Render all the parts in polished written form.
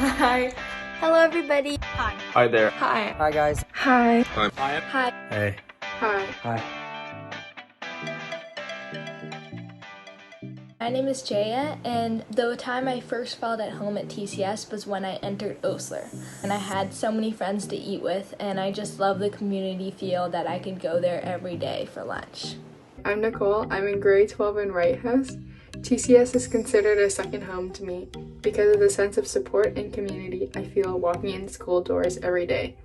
Hi. Hello everybody. Hi. Hi there. Hi. Hi guys. Hi. Hi. Hi. Hey. Hi. Hi. My name is Jaya, and the time I first felt at home at TCS was when I entered Osler. And I had so many friends to eat with, and I just love the community feel that I could go there every day for lunch. I'm Nicole. I'm in grade 12 in Wright House. TCS is considered a second home to me because of the sense of support and community I feel walking in school doors every day.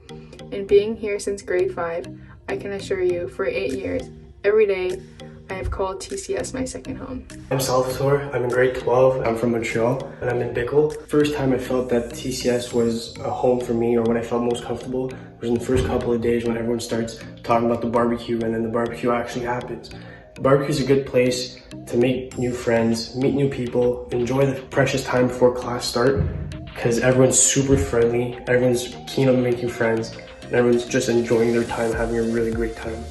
And being here since grade 5, I can assure you, for 8 years, every day, I have called TCS my second home. I'm Salvatore. I'm in grade 12. I'm from Montreal and I'm in Bickle. First time I felt that TCS was a home for me, or when I felt most comfortable, was in the first couple of days when everyone starts talking about the barbecue and then the barbecue actually happens. The barbecue is a good place to make new friends, meet new people, enjoy the precious time before class start, because everyone's super friendly, everyone's keen on making friends, and everyone's just enjoying their time, having a really great time.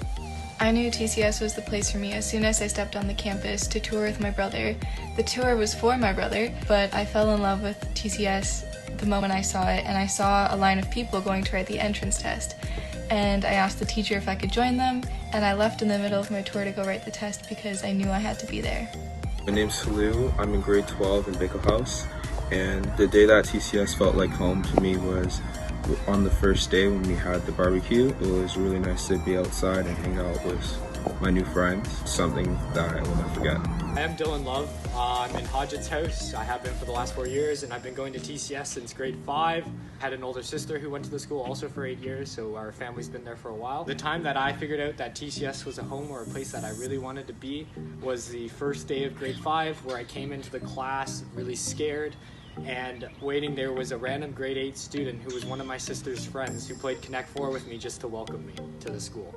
I knew TCS was the place for me as soon as I stepped on the campus to tour with my brother. The tour was for my brother, but I fell in love with TCS the moment I saw it, and I saw a line of people going to write the entrance test. And I asked the teacher if I could join them, and I left in the middle of my tour to go write the test because I knew I had to be there. My name's Halu. I'm in grade 12 in Bickle House, and the day that TCS felt like home to me was on the first day when we had the barbecue. It was really nice to be outside and hang out with my new friends, something that I will never forget. I am Dylan Love. I'm in Hodgett's house. I have been for the last 4 years, and I've been going to TCS since grade 5. I had an older sister who went to the school also for 8 years, so our family's been there for a while. The time that I figured out that TCS was a home or a place that I really wanted to be was the first day of grade 5, where I came into the class really scared, and waiting there was a random grade 8 student who was one of my sister's friends who played Connect 4 with me just to welcome me to the school.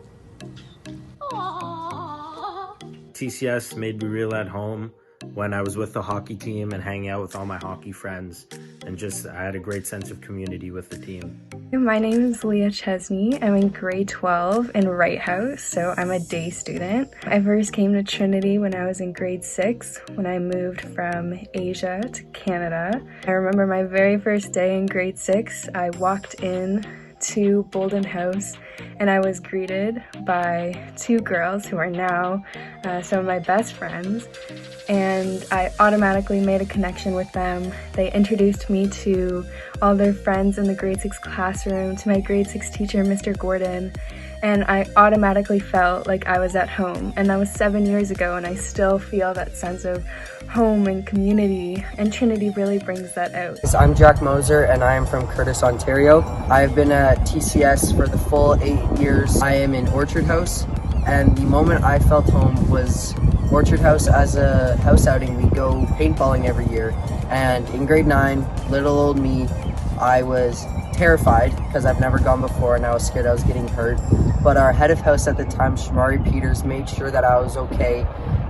TCS made me real at home when I was with the hockey team and hanging out with all my hockey friends, and I had a great sense of community with the team. My name is Leah Chesney. I'm in grade 12 in Wright House, so I'm a day student. I first came to Trinity when I was in grade 6, when I moved from Asia to Canada. I remember my very first day in grade 6, I walked in to Bolden House and I was greeted by 2 girls who are now some of my best friends, and I automatically made a connection with them. They introduced me to all their friends in the grade 6 classroom, to my grade 6 teacher, Mr. Gordon, and I automatically felt like I was at home. And that was 7 years ago, and I still feel that sense of home and community, and Trinity really brings that out. I'm Jack Moser and I am from Curtis, Ontario. I've been at TCS for the full 8 years. I am in Orchard House, and the moment I felt home was Orchard House. As a house outing, we go paintballing every year, and in grade 9, little old me, I was terrified because I've never gone before and I was scared I was getting hurt. But our head of house at the time, Shamari Peters, made sure that I was okay,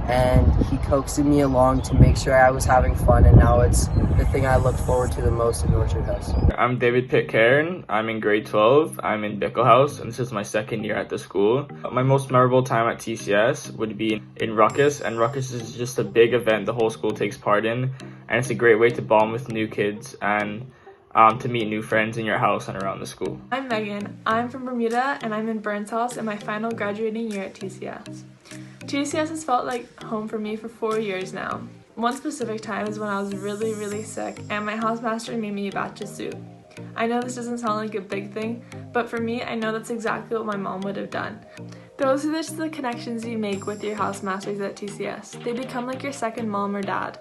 and he coaxed me along to make sure I was having fun, and now it's the thing I look forward to the most in Orchard House. I'm David Pitcairn. I'm in grade 12. I'm in Bickle House, and this is my second year at the school. My most memorable time at TCS would be in Ruckus, and Ruckus is just a big event the whole school takes part in, and it's a great way to bond with new kids and to meet new friends in your house and around the school. I'm Megan. I'm from Bermuda, and I'm in Burns House in my final graduating year at TCS. TCS has felt like home for me for 4 years now. One specific time is when I was really sick, and my housemaster made me a batch of soup. I know this doesn't sound like a big thing, but for me, I know that's exactly what my mom would have done. Those are just the connections you make with your housemasters at TCS. They become like your second mom or dad.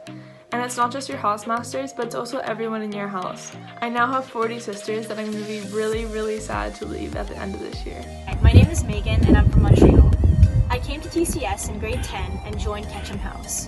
And it's not just your housemasters, but it's also everyone in your house. I now have 40 sisters that I'm going to be really sad to leave at the end of this year. My name is Megan and I'm from Montreal. I came to TCS in grade 10 and joined Ketchum House.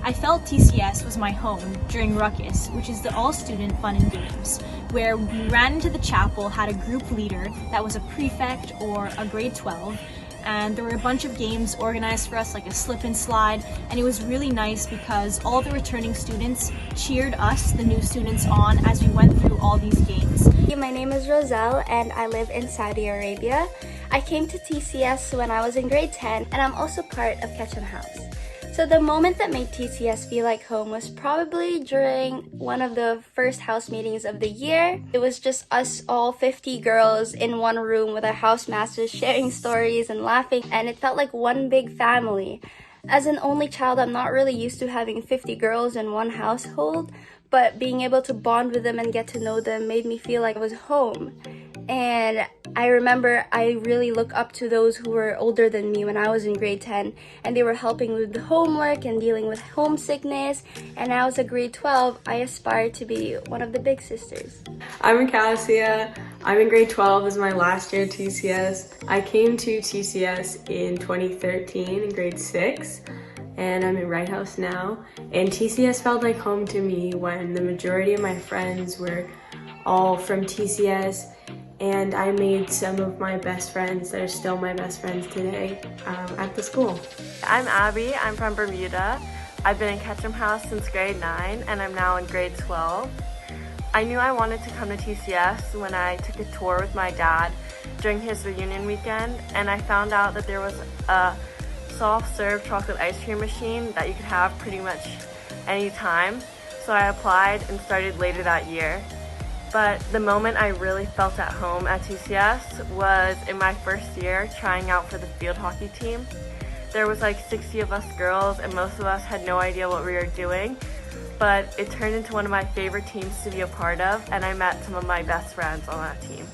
I felt TCS was my home during Ruckus, which is the all-student fun and games, where we ran into the chapel, had a group leader that was a prefect or a grade 12, and there were a bunch of games organized for us, like a slip and slide, and it was really nice because all the returning students cheered us, the new students, on as we went through all these games. My name is Roselle and I live in Saudi Arabia. I came to TCS when I was in grade 10, and I'm also part of Ketchum House. So the moment that made TCS feel like home was probably during one of the first house meetings of the year. It was just us all 50 girls in one room with our house masters sharing stories and laughing, and it felt like one big family. As an only child, I'm not really used to having 50 girls in one household, but being able to bond with them and get to know them made me feel like I was home. And I remember I really look up to those who were older than me when I was in grade 10, and they were helping with the homework and dealing with homesickness. And now as a grade 12, I aspire to be one of the big sisters. I'm Cassia. I'm in grade 12. This is my last year at TCS. I came to TCS in 2013 in grade 6. And I'm in Wright House now. And TCS felt like home to me when the majority of my friends were all from TCS, and I made some of my best friends that are still my best friends today at the school. I'm Abby. I'm from Bermuda. I've been in Ketchum House since grade 9, and I'm now in grade 12. I knew I wanted to come to TCS when I took a tour with my dad during his reunion weekend, and I found out that there was a soft serve chocolate ice cream machine that you could have pretty much any time. So I applied and started later that year. But the moment I really felt at home at TCS was in my first year trying out for the field hockey team. There was like 60 of us girls, and most of us had no idea what we were doing, but it turned into one of my favorite teams to be a part of, and I met some of my best friends on that team.